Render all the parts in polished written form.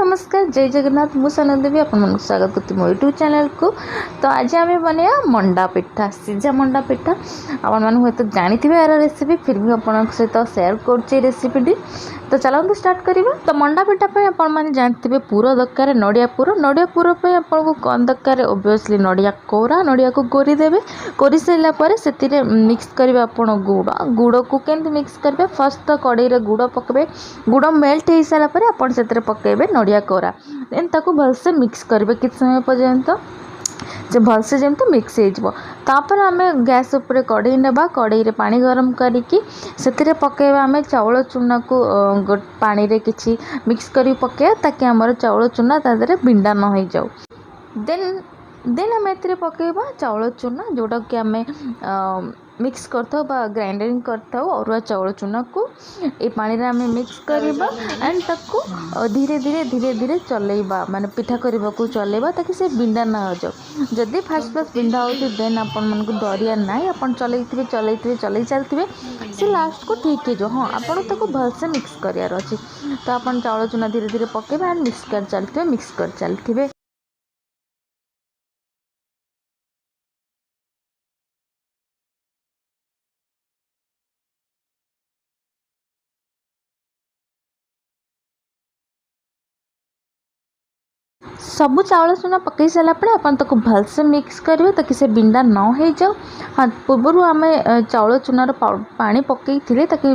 नमस्कार जय जगन्नाथ मुझे देवी आपन स्वागत करती मो यूट्यूब चैनल को। तो आज आम बनवा मंडा पिठा सीझा मंडा पिठा आपण मैंने हूँ तो जानी यार रेसिपी फिर भी आप सहित सेयार कर रेसिपीटी। तो चलते स्टार्ट करवा। तो मंडा पिठा आपने जानते पूरा दरकार नड़िया पूर आपको कौन दरकार ओबियसली नड़िया कोरा नड़िया को कोरीदेवे कोरी सारापर से मिक्स करेंगे आप गुड़ को केमती मिक्स करेंगे। फर्स्ट तो कड़े गुड़ पकेबे गुड़ मेल्ट हो सारापर आप पकेबे नड़िया कोरा देन ताको भलसे मिक्स करेंगे किस समय पर्यंत जे भलसे जमी मिक्स होपर आम गैस उपर कड़े नेबा कड़े पानी गरम करके से पकेबा आम चाउल चूना को पानी रे किछि मिक्स कर पकेबा ताकि आमर चाउल चूना तादरे बिंडा न हो जाऊ। देन देन आम ए पकेबा चाउल चूना जोटा कि आम मिक्स करता ग्राइंडिंग करता अरुआ चाउल चूना को ये पानी रे आम मिक्स करवा एंड ताको धीरे धीरे धीरे धीरे चलेबा माने पिठा करबा को चलेबा ताकि से बिंडा ना हो जाओ। जदि फास्ट फास्ट बिंडा हो देन आपण मन को डरिया नाई आपण चलैथिबे चलते से लास्ट को ठीक हो हाँ आपण ताको भलसे मिक्स करियार अछि। तो आपण चाउल चूना धीरे धीरे पकेबा एंड मिक्स कर चलते। सबू चाउल चूना पकई सारापर आप भलसे मिक्स करेंगे ताकि से बिंडा न हो जाओ। हाँ पूर्व आम चाउल चूनार पानी पकई थे ताकि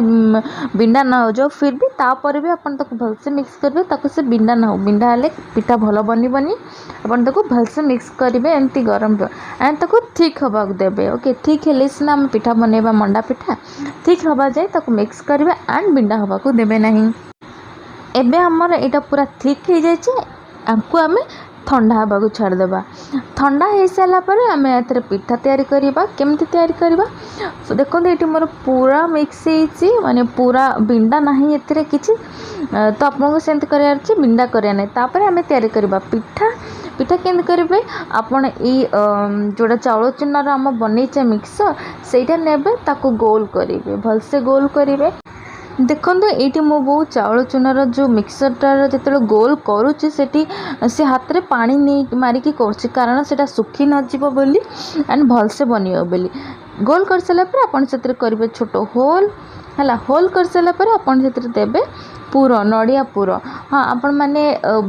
बिंडा न हो जाओ फिर भी तापर भी आप भलसे मिक्स करेंगे ताकि से बिंडा न हो बिंडा हेल्ले पिठा भल बनबनी आप भलसे मिक्स करेंगे एमती गरम एंड ताको ठीक हवा देवे। ओके ठीक है सीना आम पिठा बनवा मंडा पिठा ठीक हवा जाए मिक्स करेंगे एंड बिंडा हवा को देवे नहीं। एबे हमर एटा पूरा ठीक हो जाए आमको आम ठंडा हवा को छाड़देबा। ठंडा हो सारापर आम ए पिठा तैयारी करवा केमती तैयारी करवा देखो ये मोर पूरा मिक्स हो माने पूरा बिंडा नहीं एथिरे किछि तो आपको सेमती करार बिंडा करिया नहीं। तापर आम तैयारी करवा पिठा पिठा केमती करेंगे आपड़ जोड़ा चाउल चूनार आम बनईचे मिक्सर सेटा नेबे ताको गोल करेंगे भलसे गोल करेंगे। देखो ये मो बो चाउल चूनार जो मिक्सरटार जो गोल करुच्ची से हाथ में पानी नहीं मारिकी कर कारण से सुखी नजिब बोली एंड भलसे बनियो बोली गोल कर सारापर आपन से करेंगे छोट होल है होल कर सारापर आपन से देवे पूर नड़िया पूर। हाँ आपण मैंने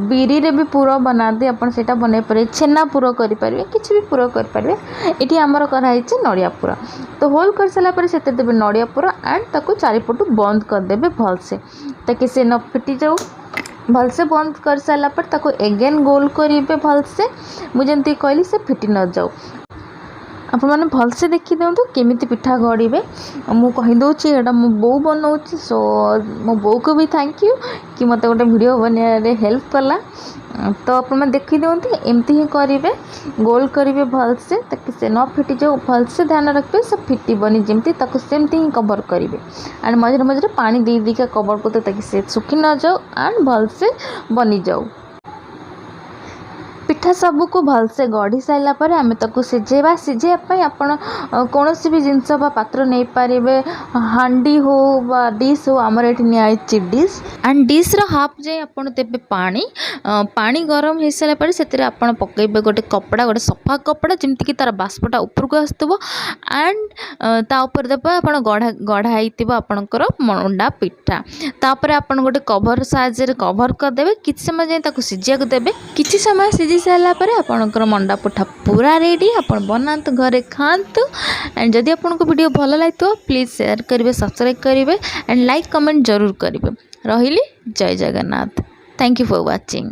बिरी रे भी पूर बनाते आप बनई पारे छेना पूर करें किसी भी पूर करें ये आमर कराई नड़िया पूर। तो होल कर सारापर से देवे नड़िया पूर एंड ताको चारिपटू बंद करदेवे भलसे ताकि से न फिटी जाऊ। भलसे बंद कर सारापर ताको एगेन गोल करेंगे भलसे मुझे कहली से फिटी न जाऊ। आप मैंने भलसे देखी दिंतु केमिति पिठा गढ़े मु कहीदे यहाँ मो बो बनाऊँगी। सो मो बो को भी थैंक यू कि मत गोटे वीडियो बनने हेल्प कला। तो आप देखी दिंतु एमती ही करेंगे गोल करेंगे भलसे ताकि से न फिटी जाऊ भलसे ध्यान रखिए से फिटबनी जमती सेमती ही कवर करेंगे एंड मझे मझे पानी दे दीका कवर करते ताकि से सुखी न जाऊ एंड भलसे बनी जाऊ। पिठा सबू को भलसे गढ़ी सारापर आम ताको सिझेबा सिझेवाई आपड़ कौन भी जिनस पात्र नहीं पारे हांडी हो बा डिश हो आमर ये निजी डिश एंड डिश्र हाफ जाए आपड़ देवे पानी पानी गरम हो सारापर से पकईबे गोटे कपड़ा गोटे सफा कपड़ा जमीक तार बाष्पटा ऊपर को आसो एंड तापर देवे आप गढ़ाई आपणकर मंडा पिठा तापर आप गोटे कभर साहाଯ୍य कभर करदे किसी समय जाए सिझा देवे किसी समय सिझी सारापर आपणकर मंडा पिठा पूरा रेडी आप बनातु घरे खातु एंड जदि आपको वीडियो भल लगे प्लीज शेयर करेंगे सब्सक्राइब करेंगे एंड लाइक कमेंट जरूर करेंगे। रही जय Jagannath. Thank you for watching.